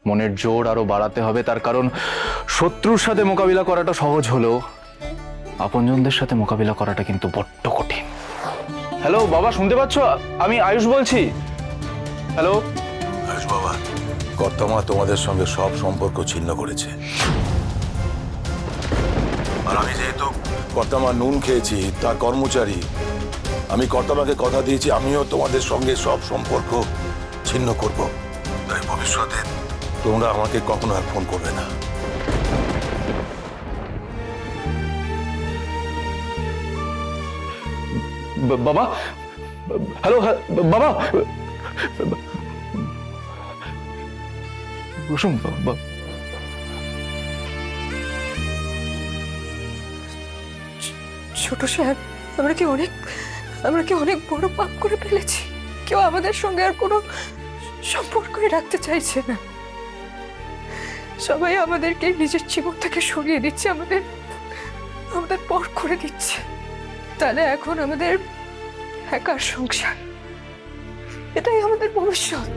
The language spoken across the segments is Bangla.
মনের জোর আরো বাড়াতে হবে, তার কারণ শত্রুর সাথে মোকাবিলা করাটা সহজ হলেও আপনজনদের সাথে মোকাবিলা করাটা কিন্তু বড্ড কঠিন। হ্যালো বাবা, শুনতে পাচ্ছ? আমি আয়ুষ বলছি। হ্যালো আয়ুষ বাবা, কর্তামা তোমাদের সঙ্গে সব সম্পর্ক ছিন্ন করেছে। আর আমি যেহেতু কর্তামা নুন খেয়েছি, তার কর্মচারী, আমি কর্তামাকে কথা দিয়েছি আমিও তোমাদের সঙ্গে সব সম্পর্ক ছিন্ন করব। তাই ভবিষ্যতে তোমরা আমাকে কখনো আর ফোন করবে না। বাবা, হ্যালো বাবা, কুসুম ছোট সাহেব, আমরা কি অনেক বড় পাপ করে ফেলেছি? কেউ আমাদের সঙ্গে আর কোনো সম্পর্কই রাখতে চাইছে না। সবাই আমাদেরকে নিজের জীবন থেকে সরিয়ে দিচ্ছে, আমাদের পর করে দিচ্ছে। তাহলে এখন আমাদের একার সংসার, এটাই আমাদের ভবিষ্যৎ।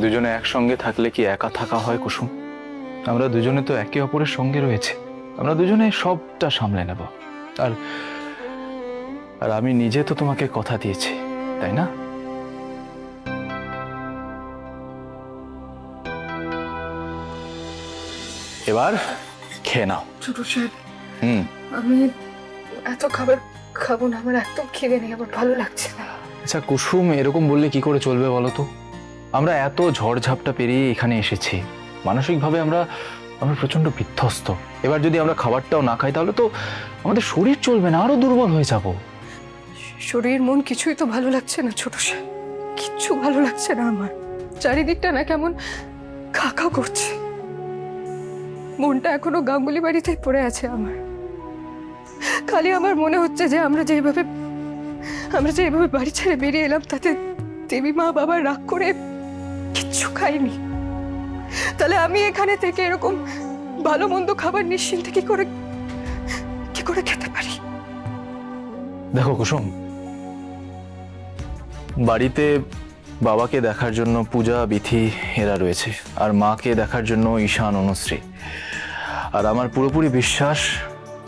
দুজনে একসঙ্গে থাকলে কি একা থাকা হয় কুসুম? আমরা দুজনে তো একে অপরের সঙ্গে রয়েছে, আমরা দুজনে সবটা সামলে নেব। আর আর আমি নিজে তো তোমাকে কথা দিয়েছি, তাই না? এবার খেয়ে নাও। ছোট সাহেব, হুম। আমি এত খাবার খাবো না, আমার একদম খিদে নেই, আমার ভালো লাগছে না। আচ্ছা কুসুম, এরকম বললে কি করে চলবে বলো তো? আমরা এত ঝড়ঝাপটা পেরিয়ে এখানে এসেছি, মানসিকভাবে আমরা প্রচন্ড বিধ্বস্ত। এবার যদি আমরা খাবারটাও না খাই তাহলে তো আমাদের শরীর চলবে না, আরো দুর্বল হয়ে যাব। শরীর মন কিছুই তো ভালো লাগছে না ছোট সাহেব, কিচ্ছু ভালো লাগছে না আমার। চারিদিকটা না কেমন খাকা করছে, মনটা এখনো গাঙ্গুলি বাড়িতেই পড়ে আছে আমার। খালি আমার মনে হচ্ছে যে আমরা যেভাবে বাড়ি ছেড়ে বেরিয়ে এলাম, তাতে দেবী মা বাবা রাগ করে কিচ্ছু খাইনি। তাহলে আমি এখানে থেকে এরকম ভালো মন্দ খাবার নিশ্চিন্তে কি করে খেতে পারি? দেখো কুসুম, বাড়িতে বাবাকে দেখার জন্য পূজা, বিথি এরা রয়েছে, আর মাকে দেখার জন্য ঈশান, অনুশ্রী। আর আমার পুরোপুরি বিশ্বাস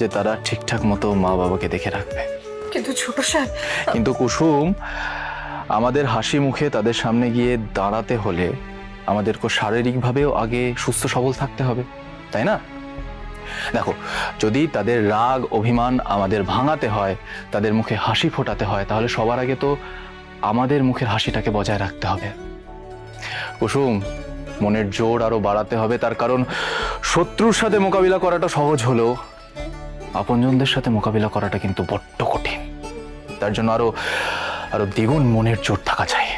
যে তারা ঠিকঠাক মতো মা বাবাকে দেখে রাখবে। কিন্তু ছোট সাহেব, কিন্তু কুসুম, আমাদের হাসি মুখে তাদের সামনে গিয়ে দাঁড়াতে হলে আমাদেরকে শারীরিকভাবেও আগে সুস্থ সবল থাকতে হবে, তাই না? দেখো, যদি তাদের রাগ অভিমান আমাদের ভাঙাতে হয়, তাদের মুখে হাসি ফোটাতে হয়, তাহলে সবার আগে তো আমাদের মুখের হাসিটাকে বজায় রাখতে হবে। কুসুম, মনের জোর আরো বাড়াতে হবে, তার কারণ শত্রুর সাথে মোকাবিলা করাটা সহজ হলেও আপনজনদের সাথে মোকাবিলা করাটা কিন্তু বড্ড কঠিন। তার জন্য আরো দ্বিগুণ মনের জোর থাকা চাই।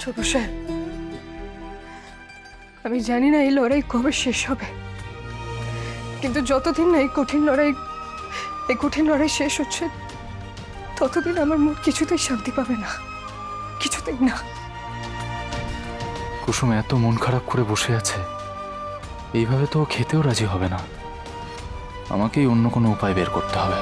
ছোট সাহেব, আমি জানি না এই লড়াই কবে শেষ হবে, কিন্তু যতদিন না এই কঠিন লড়াই শেষ হচ্ছে, ততদিন আমার মন কিছুতেই শান্তি পাবে না, কিছুতেই না। কুসুম এত মন খারাপ করে বসে আছে, এইভাবে তো খেতেও রাজি হবে না। আমাকেই অন্য কোনো উপায় বের করতে হবে।